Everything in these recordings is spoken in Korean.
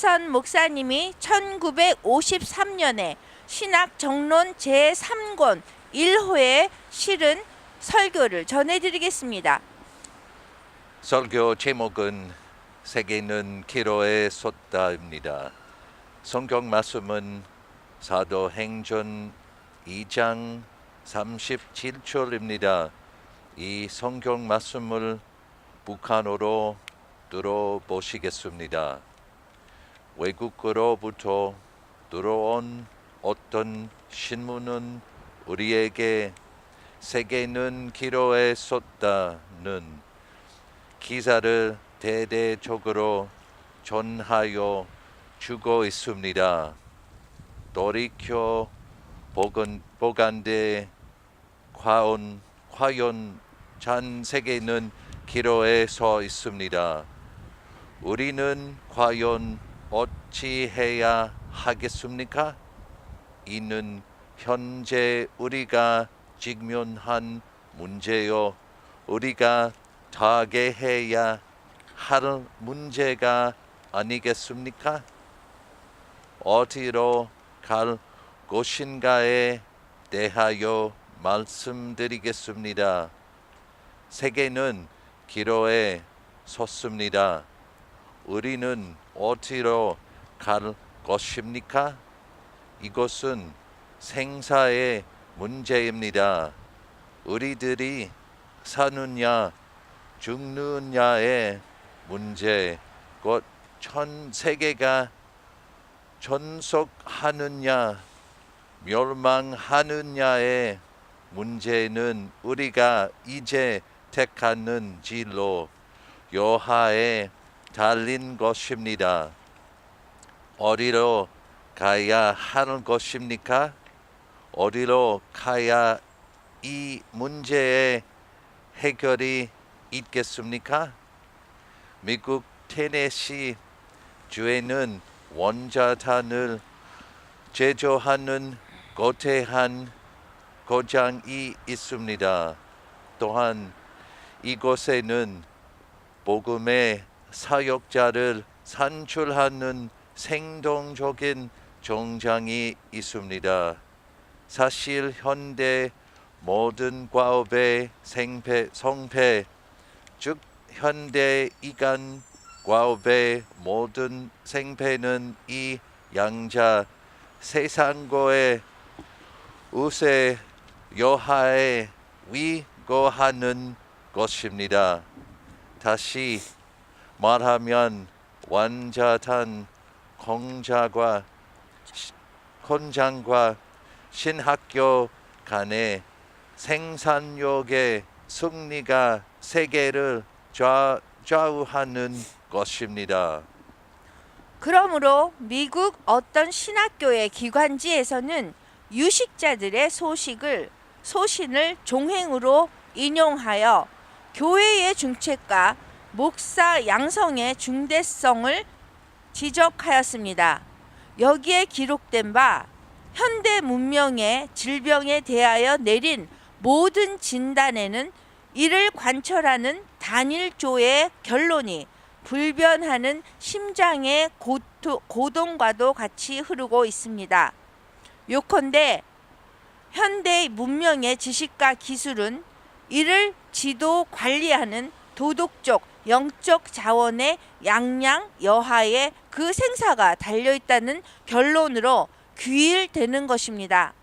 김대선 목사님이 1953년에 신학 정론 제3권 1호에 실은 설교를 전해드리겠습니다. 설교 제목은 세계는 기로에 솟다입니다. 성경 말씀은 사도행전 2장 37절입니다. 이 성경 말씀을 북한어로 들어보시겠습니다. 외국으로부터 들어온 어떤 신문은 우리에게 세계는 기로에 솟다는 기사를 대대적으로 전하여 주고 있습니다. 돌이켜 보건대 과연 전 세계는 기로에 서 있습니다. 우리는 과연 어찌해야 하겠습니까? 이는 현재 우리가 직면한 문제요, 우리가 타개해야 할 문제가 아니겠습니까? 어디로 갈 것인가에 대하여 말씀드리겠습니다. 세계는 기로에 섰습니다. 우리는 어디로 갈 것입니까? 이것은 생사의 문제입니다. 우리들이 사느냐 죽느냐의 문제, 곧 전 세계가 존속하느냐 멸망하느냐의 문제는 우리가 이제 택하는 진로 여하에 달린 것입니다. 어디로 가야 하는 것입니까? 어디로 가야 이 문제의 해결이 있겠습니까? 미국 테네시 주에는 원자탄을 제조하는 거대한 공장이 있습니다. 또한 이곳에는 복음의 사역자를 산출하는 생동적인 공장이 있습니다. 사실 현대 모든 과업의 성패, 즉 현대 이간 과업의 모든 생패는 이 양자 세상과의 우세 여하에 위거하는 것입니다. 다시 말하면 원자탄 공장과 신학교 간의 생산력의 승리가 세계를 좌우하는 것입니다. 그러므로 미국 어떤 신학교의 기관지에서는 유식자들의 소신을 종횡으로 인용하여 교회의 중책과 목사 양성의 중대성을 지적하였습니다. 여기에 기록된 바 현대 문명의 질병에 대하여 내린 모든 진단에는 이를 관철하는 단일조의 결론이 불변하는 심장의 고동과도 같이 흐르고 있습니다. 요컨대 현대 문명의 지식과 기술은 이를 지도 관리하는 도덕적, 영적 자원의 양양 여하에 그 생사가 달려있다는 결론으로 귀일되는 것입니다.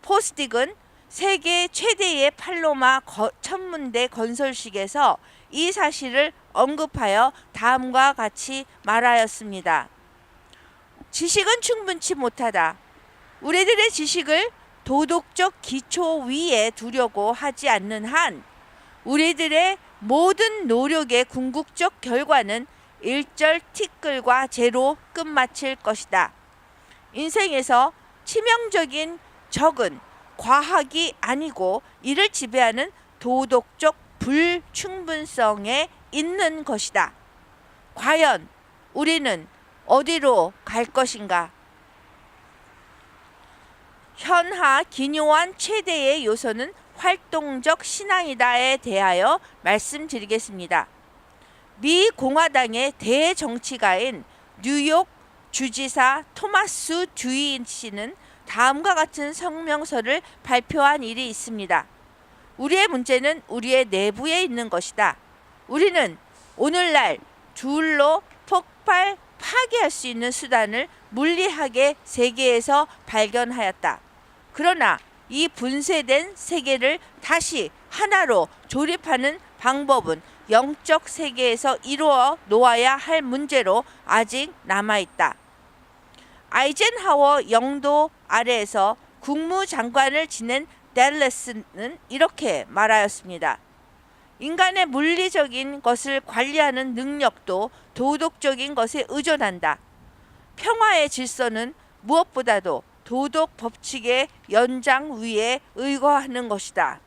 포스딕은 세계 최대의 팔로마 천문대 건설식에서 이 사실을 언급하여 다음과 같이 말하였습니다. 지식은 충분치 못하다. 우리들의 지식을 도덕적 기초 위에 두려고 하지 않는 한 우리들의 모든 노력의 궁극적 결과는 일절 티끌과 재로 끝마칠 것이다. 인생에서 치명적인 적은 과학이 아니고 이를 지배하는 도덕적 불충분성에 있는 것이다. 과연 우리는 어디로 갈 것인가? 현하 기묘한 최대의 요소는 활동적 신앙이다에 대하여 말씀드리겠습니다. 미 공화당의 대정치가인 뉴욕 주지사 토마스 듀이 씨는 다음과 같은 성명서를 발표한 일이 있습니다. 우리의 문제는 우리의 내부에 있는 것이다. 우리는 오늘날 둘로 폭발, 파괴할 수 있는 수단을 물리학의 세계에서 발견하였다. 그러나 이 분쇄된 세계를 다시 하나로 조립하는 방법은 영적 세계에서 이루어 놓아야 할 문제로 아직 남아있다. 아이젠하워 영도 아래에서 국무장관을 지낸 댈러스는 이렇게 말하였습니다. 인간의 물리적인 것을 관리하는 능력도 도덕적인 것에 의존한다. 평화의 질서는 무엇보다도 도덕 법칙의 연장 위에 의거하는 것이다.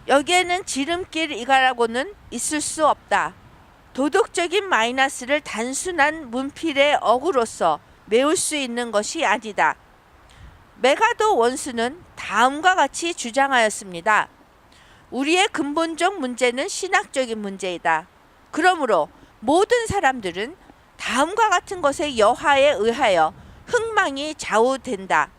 여기에는 지름길이라고는 있을 수 없다. 도덕적인 마이너스를 단순한 문필의 어구로서 메울 수 있는 것이 아니다. 메가도 원수는 다음과 같이 주장하였습니다. 우리의 근본적 문제는 신학적인 문제이다. 그러므로 모든 사람들은 다음과 같은 것의 여하에 의하여 흥망이 좌우된다.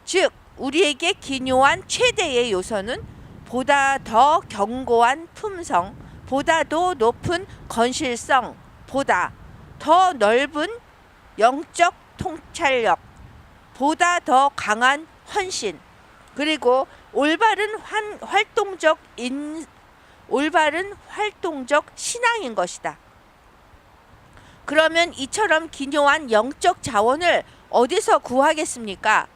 즉, 우리에게 기묘한 최대의 요소는 보다 더 견고한 품성, 보다 더 높은 건실성, 보다 더 넓은 영적 통찰력, 보다 더 강한 헌신, 그리고 올바른 활동적 신앙인 것이다. 그러면 이처럼 기묘한 영적 자원을 어디서 구하겠습니까?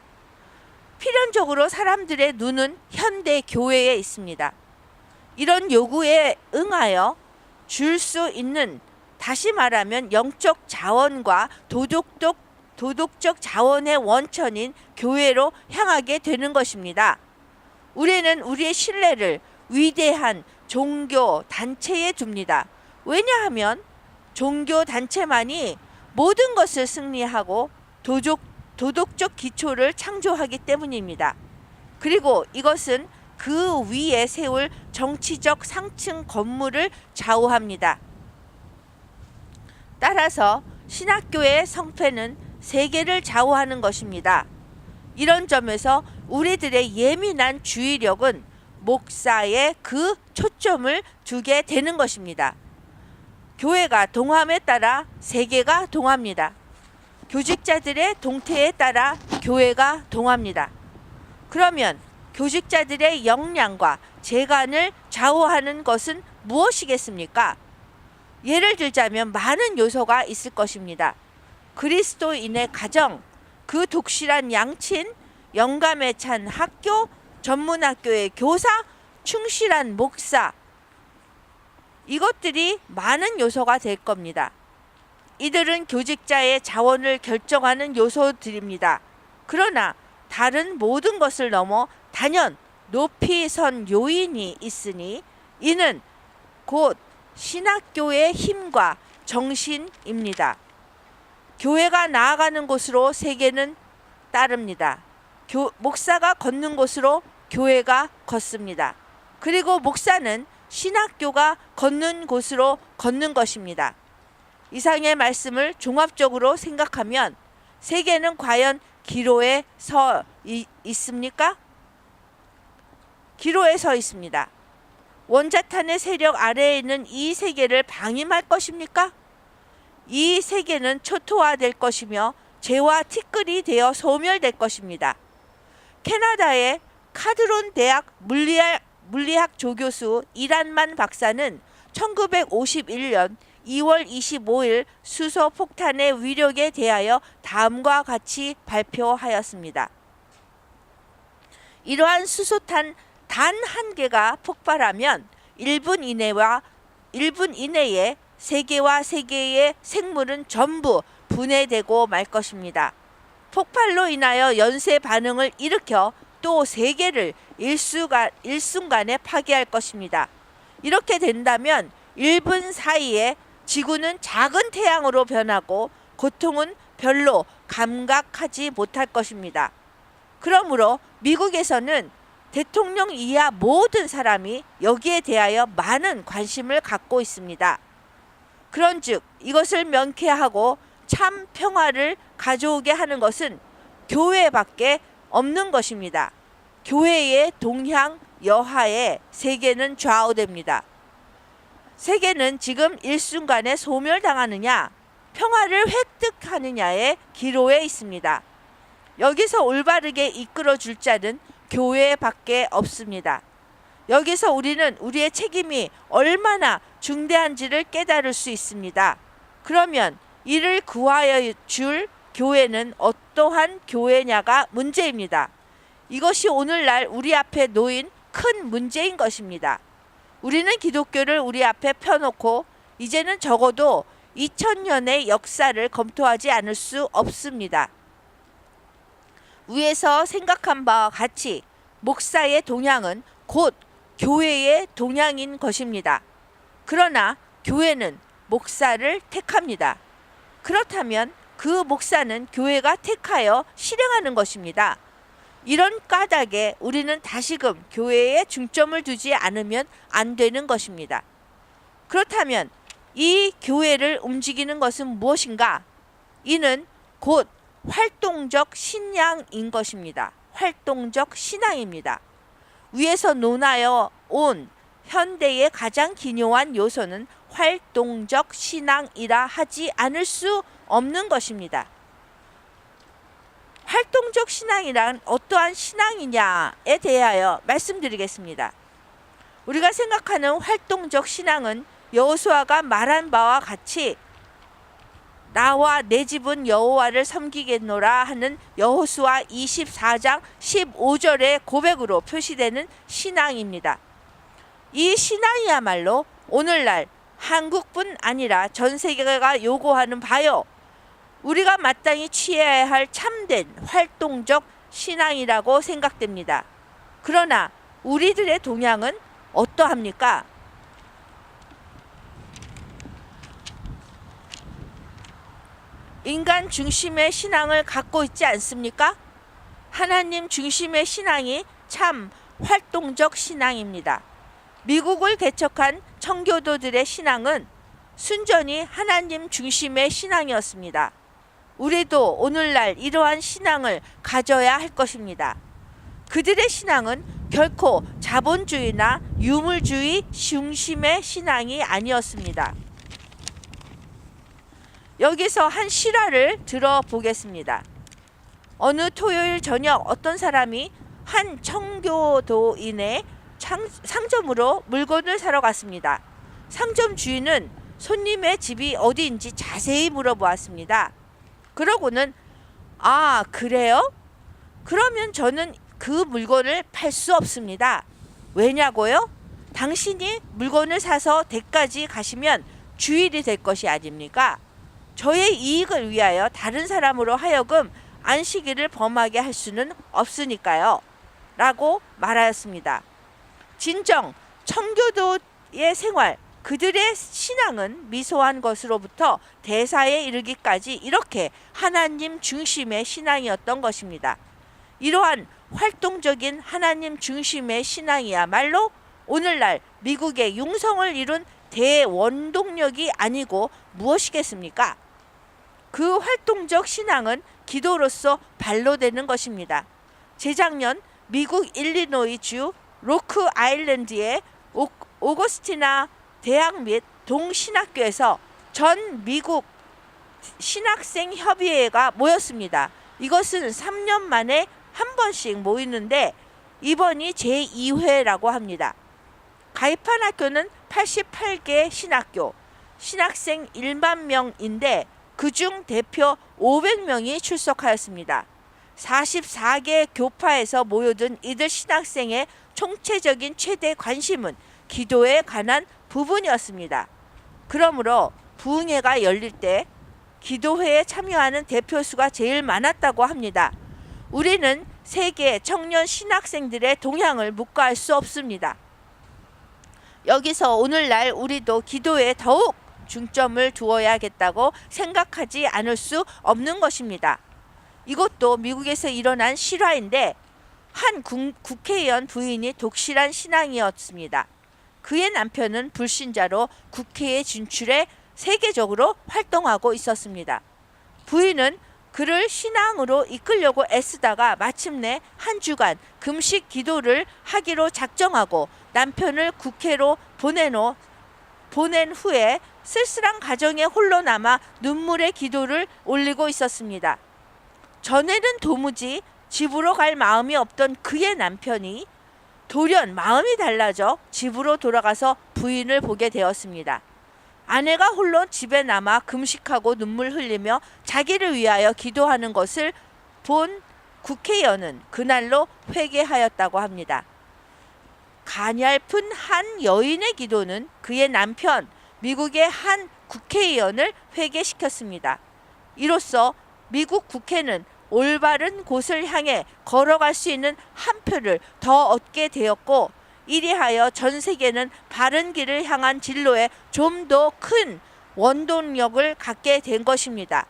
필연적으로 사람들의 눈은 현대 교회에 있습니다. 이런 요구에 응하여 줄 수 있는, 다시 말하면 영적 자원과 도덕적 자원의 원천인 교회로 향하게 되는 것입니다. 우리는 우리의 신뢰를 위대한 종교 단체에 둡니다. 왜냐하면 종교 단체만이 모든 것을 승리하고 도덕적 기초를 창조하기 때문입니다. 그리고 이것은 그 위에 세울 정치적 상층 건물을 좌우합니다. 따라서 신학교의 성패는 세계를 좌우하는 것입니다. 이런 점에서 우리들의 예민한 주의력은 목사에 그 초점을 두게 되는 것입니다. 교회가 동함에 따라 세계가 동합니다. 교직자들의 동태에 따라 교회가 동합니다. 그러면 교직자들의 역량과 재간을 좌우하는 것은 무엇이겠습니까? 예를 들자면 많은 요소가 있을 것입니다. 그리스도인의 가정, 그 독실한 양친, 영감에 찬 학교, 전문학교의 교사, 충실한 목사, 이것들이 많은 요소가 될 겁니다. 이들은 교직자의 자원을 결정하는 요소들입니다. 그러나 다른 모든 것을 넘어 단연 높이 선 요인이 있으니 이는 곧 신학교의 힘과 정신입니다. 교회가 나아가는 곳으로 세계는 따릅니다. 목사가 걷는 곳으로 교회가 걷습니다. 그리고 목사는 신학교가 걷는 곳으로 걷는 것입니다. 이상의 말씀을 종합적으로 생각하면 세계는 과연 기로에 서 있습니까? 기로에 서 있습니다. 원자탄의 세력 아래에 있는 이 세계를 방임할 것입니까? 이 세계는 초토화될 것이며 재와 티끌이 되어 소멸될 것입니다. 캐나다의 카드론 대학 물리학 조교수 이란만 박사는 1951년 2월 25일 수소 폭탄의 위력에 대하여 다음과 같이 발표하였습니다. 이러한 수소탄 단 한 개가 폭발하면 1분 이내에 세계와 세계의 생물은 전부 분해되고 말 것입니다. 폭발로 인하여 연쇄 반응을 일으켜 또 세계를 일순간에 파괴할 것입니다. 이렇게 된다면 1분 사이에 지구는 작은 태양으로 변하고 고통은 별로 감각하지 못할 것입니다. 그러므로 미국에서는 대통령 이하 모든 사람이 여기에 대하여 많은 관심을 갖고 있습니다. 그런즉 이것을 명쾌하고 참 평화를 가져오게 하는 것은 교회밖에 없는 것입니다. 교회의 동향 여하에 세계는 좌우됩니다. 세계는 지금 일순간에 소멸당하느냐 평화를 획득하느냐의 기로에 있습니다. 여기서 올바르게 이끌어줄 자는 교회밖에 없습니다. 여기서 우리는 우리의 책임이 얼마나 중대한지를 깨달을 수 있습니다. 그러면 이를 구하여 줄 교회는 어떠한 교회냐가 문제입니다. 이것이 오늘날 우리 앞에 놓인 큰 문제인 것입니다. 우리는 기독교를 우리 앞에 펴놓고 이제는 적어도 2000년의 역사를 검토하지 않을 수 없습니다. 위에서 생각한 바와 같이 목사의 동향은 곧 교회의 동향인 것입니다. 그러나 교회는 목사를 택합니다. 그렇다면 그 목사는 교회가 택하여 실행하는 것입니다. 이런 까닭에 우리는 다시금 교회에 중점을 두지 않으면 안 되는 것입니다. 그렇다면 이 교회를 움직이는 것은 무엇인가? 이는 곧 활동적 신앙인 것입니다. 활동적 신앙입니다. 위에서 논하여 온 현대의 가장 기묘한 요소는 활동적 신앙이라 하지 않을 수 없는 것입니다. 활동적 신앙이란 어떠한 신앙이냐에 대하여 말씀드리겠습니다. 우리가 생각하는 활동적 신앙은 여호수아가 말한 바와 같이 나와 내 집은 여호와를 섬기겠노라 하는 여호수아 24장 15절의 고백으로 표시되는 신앙입니다. 이 신앙이야말로 오늘날 한국뿐 아니라 전 세계가 요구하는 바요, 우리가 마땅히 취해야 할 참된 활동적 신앙이라고 생각됩니다. 그러나 우리들의 동향은 어떠합니까? 인간 중심의 신앙을 갖고 있지 않습니까? 하나님 중심의 신앙이 참 활동적 신앙입니다. 미국을 개척한 청교도들의 신앙은 순전히 하나님 중심의 신앙이었습니다. 우리도 오늘날 이러한 신앙을 가져야 할 것입니다. 그들의 신앙은 결코 자본주의나 유물주의 중심의 신앙이 아니었습니다. 여기서 한 실화를 들어보겠습니다. 어느 토요일 저녁 어떤 사람이 한 청교도인의 상점으로 물건을 사러 갔습니다. 상점 주인은 손님의 집이 어디인지 자세히 물어보았습니다. 그러고는 아, 그래요? 그러면 저는 그 물건을 팔 수 없습니다. 왜냐고요? 당신이 물건을 사서 댁까지 가시면 주일이 될 것이 아닙니까? 저의 이익을 위하여 다른 사람으로 하여금 안식일을 범하게 할 수는 없으니까요. 라고 말하였습니다. 진정 청교도의 생활, 그들의 신앙은 미소한 것으로부터 대사에 이르기까지 이렇게 하나님 중심의 신앙이었던 것입니다. 이러한 활동적인 하나님 중심의 신앙이야말로 오늘날 미국의 융성을 이룬 대원동력이 아니고 무엇이겠습니까? 그 활동적 신앙은 기도로서 발로되는 것입니다. 재작년 미국 일리노이주 로크 아일랜드의 오거스티나 대학 및 동신학교에서 전 미국 신학생 협의회가 모였습니다. 이것은 3년 만에 한 번씩 모이는데 이번이 제2회라고 합니다. 가입한 학교는 88개 신학교, 신학생 1만 명인데 그중 대표 500명이 출석하였습니다. 44개 교파에서 모여든 이들 신학생의 총체적인 최대 관심은 기도에 관한 부분이었습니다. 그러므로 부흥회가 열릴 때 기도회에 참여하는 대표수가 제일 많았다고 합니다. 우리는 세계 청년 신학생들의 동향을 묵과할 수 없습니다. 여기서 오늘날 우리도 기도에 더욱 중점을 두어야겠다고 생각하지 않을 수 없는 것입니다. 이것도 미국에서 일어난 실화인데 한 국회의원 부인이 독실한 신앙이었습니다. 그의 남편은 불신자로 국회에 진출해 세계적으로 활동하고 있었습니다. 부인은 그를 신앙으로 이끌려고 애쓰다가 마침내 한 주간 금식 기도를 하기로 작정하고 남편을 국회로 보낸 후에 쓸쓸한 가정에 홀로 남아 눈물의 기도를 올리고 있었습니다. 전에는 도무지 집으로 갈 마음이 없던 그의 남편이 돌연 마음이 달라져 집으로 돌아가서 부인을 보게 되었습니다. 아내가 홀로 집에 남아 금식하고 눈물 흘리며 자기를 위하여 기도하는 것을 본 국회의원은 그날로 회개하였다고 합니다. 가냘픈 한 여인의 기도는 그의 남편, 미국의 한 국회의원을 회개시켰습니다. 이로써 미국 국회는 올바른 곳을 향해 걸어갈 수 있는 한 표를 더 얻게 되었고, 이리하여 전 세계는 바른 길을 향한 진로에 좀 더 큰 원동력을 갖게 된 것입니다.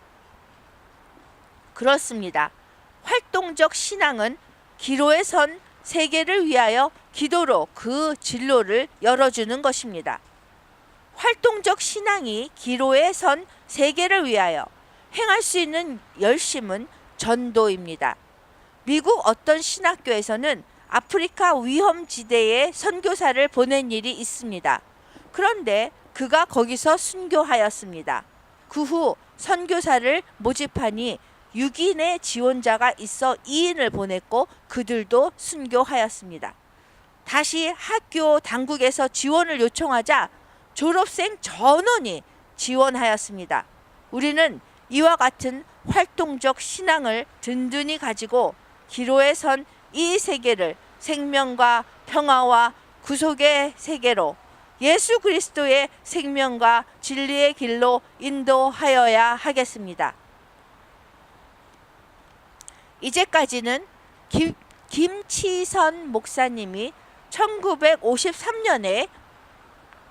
그렇습니다. 활동적 신앙은 기로에 선 세계를 위하여 기도로 그 진로를 열어주는 것입니다. 활동적 신앙이 기로에 선 세계를 위하여 행할 수 있는 열심은 전도입니다. 미국 어떤 신학교에서는 아프리카 위험지대에 선교사를 보낸 일이 있습니다. 그런데 그가 거기서 순교하였습니다. 그 후 선교사를 모집하니 6인의 지원자가 있어 2인을 보냈고 그들도 순교하였습니다. 다시 학교 당국에서 지원을 요청하자 졸업생 전원이 지원하였습니다. 우리는 이와 같은 활동적 신앙을 든든히 가지고 기로에 선 이 세계를 생명과 평화와 구속의 세계로 예수 그리스도의 생명과 진리의 길로 인도하여야 하겠습니다. 이제까지는 김치선 목사님이 1953년에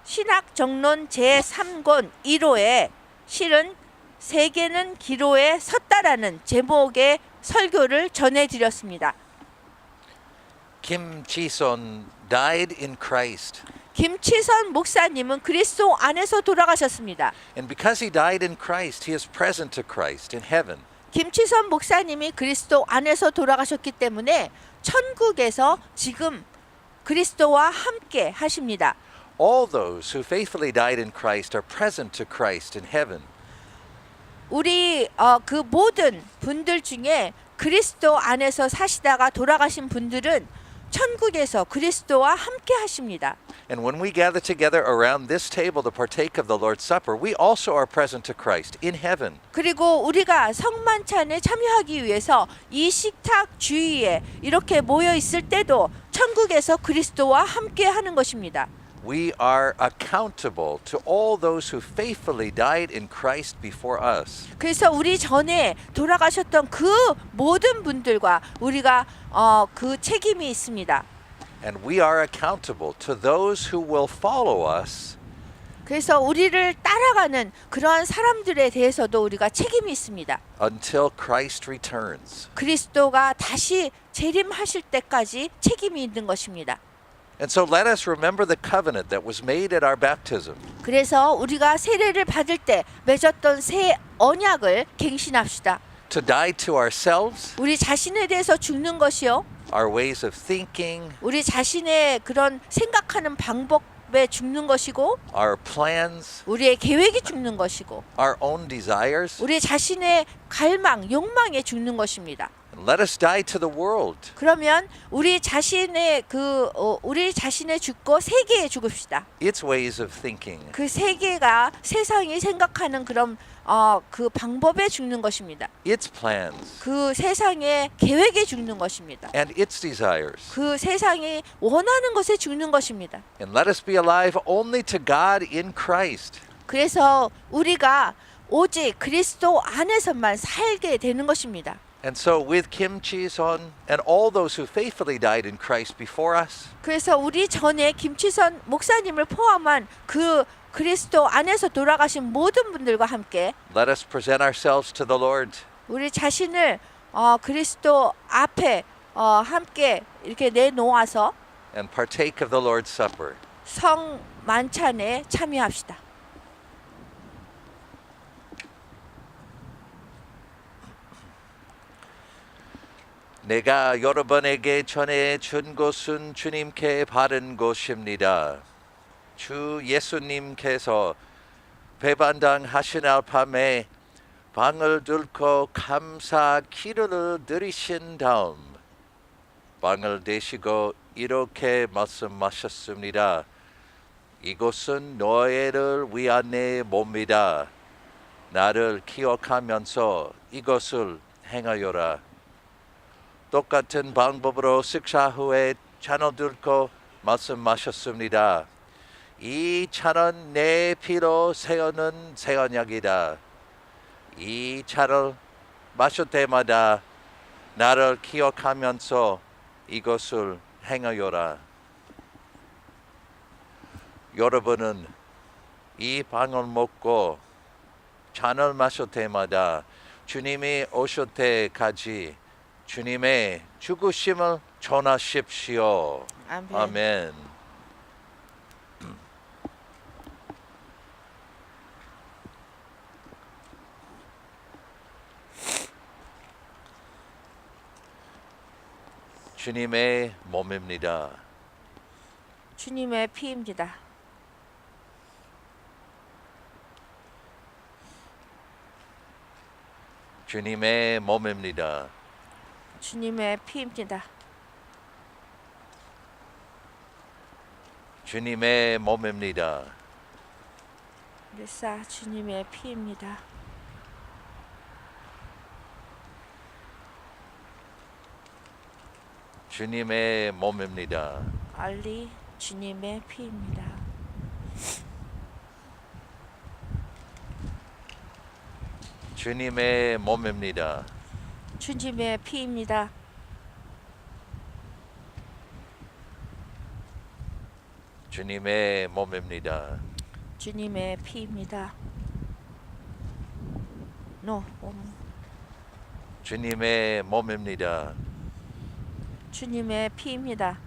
신학정론 제3권 1호에 실은 세계는 기로에 섰다라는 제목의 설교를 전해드렸습니다. Kim Chi-son died in Christ. 김치선 목사님은 그리스도 안에서 돌아가셨습니다. And because he died in Christ, he is present to Christ in heaven. 김치선 목사님이 그리스도 안에서 돌아가셨기 때문에 천국에서 지금 그리스도와 함께 하십니다. All those who faithfully died in Christ are present to Christ in heaven. 우리 그 모든 분들 중에 그리스도 안에서 사시다가 돌아가신 분들은 천국에서 그리스도와 함께 하십니다. And when we gather together around this table to partake of the Lord's Supper, we also are present to Christ in heaven. 그리고 우리가 성만찬에 참여하기 위해서 이 식탁 주위에 이렇게 모여 있을 때도 천국에서 그리스도와 함께 하는 것입니다. We are accountable to all those who faithfully died in Christ before us. 그래서 우리 전에 돌아가셨던 그 모든 분들과 우리가 그 책임이 있습니다. And we are accountable to those who will follow us 그래서 우리를 따라가는 그러한 사람들에 대해서도 우리가 책임이 있습니다. until Christ returns. 그리스도가 다시 재림하실 때까지 책임이 있는 것입니다. And so let us remember the covenant that was made at our baptism. 그래서 우리가 세례를 받을 때 맺었던 새 언약을 갱신합시다. To die to ourselves, 우리 자신에 대해서 죽는 것이요. our ways of thinking, 우리 자신의 그런 생각하는 방법에 죽는 것이고, our plans, 우리의 계획이 죽는 것이고, our own desires. 우리 자신의 갈망, 욕망에 죽는 것입니다. And let us die to the world. 그러면 우리 자신의 우리 자신의 죽고 세계에 죽읍시다. Its ways of thinking. 그 세계가 세상이 생각하는 그런 그 방법에 죽는 것입니다. Its plans 그 세상의 계획에 죽는 것입니다. and its desires. 그 세상이 원하는 것에 죽는 것입니다. And let us be alive only to God in Christ. 그래서 우리가 오직 그리스도 안에서만 살게 되는 것입니다. And so with Kim Chi-son and all those who faithfully died in Christ before us, 그래서 우리 전에 김치선 목사님을 포함한 그 그리스도 안에서 돌아가신 모든 분들과 함께 let us present ourselves to the Lord. 우리 자신을 그리스도 앞에 함께 이렇게 내놓아서 And partake of the Lord's Supper. 성 만찬에 참여합시다. 내가 여러분에게 전해 준 곳은 주님께 바른 곳입니다. 주 예수님께서 배반당 하시날 밤에 방을 들고 감사 기도를 드리신 다음 방을 대시고 이렇게 말씀하셨습니다. 이곳은 너희를 위한 내 몸이다. 나를 기억하면서 이것을 행하여라. 똑같은 방법으로 식사 후에 잔을 들고 말씀하셨습니다. 이 잔은 내 피로 세우는 새 언약이다. 이 차를 마실 때마다 나를 기억하면서 이것을 행하여라. 여러분은 이 방을 먹고 잔을 마실 때마다 주님이 오실 때까지 주님의 죽으심을 전하십시오. 아멘. 아멘. 주님의 몸입니다. 주님의 피입니다. 주님의 몸입니다. 주님의 피입니다. 주님의 몸입니다. 일사 주님의 피입니다. 주님의 몸입니다. 알리 주님의 피입니다. 주님의 몸입니다. 주님의 피입니다. 주님의 몸입니다. 주님의 피입니다. 노. 주님의 몸입니다. 주님의 피입니다.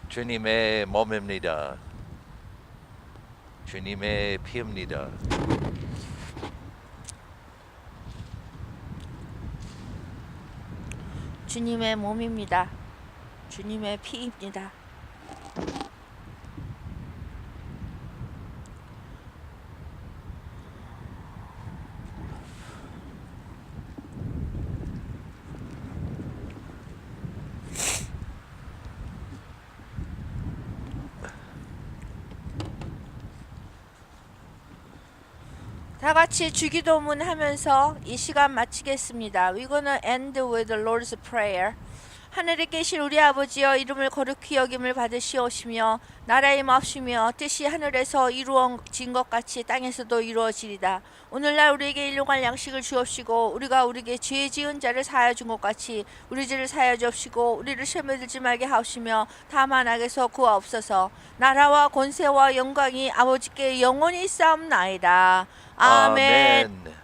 주님의 몸입니다. 주님의 피입니다. 주님의 몸입니다. 주님의 피입니다. 다 같이 주기도문 하면서 이 시간 마치겠습니다. We're gonna end with the Lord's Prayer. 하늘에 계신 우리 아버지여, 이름을 거룩히 여김을 받으시오시며 나라의 마옵시며 뜻이 하늘에서 이루어진 것 같이 땅에서도 이루어지리다. 오늘날 우리에게 일용할 양식을 주옵시고 우리가 우리에게 죄 지은 자를 사하여 준 것 같이 우리 죄를 사하여 주옵시고 우리를 시험에 들지 말게 하옵시며 다만 악에서 구하옵소서. 나라와 권세와 영광이 아버지께 영원히 쌓옵나이다. 아멘. 아멘.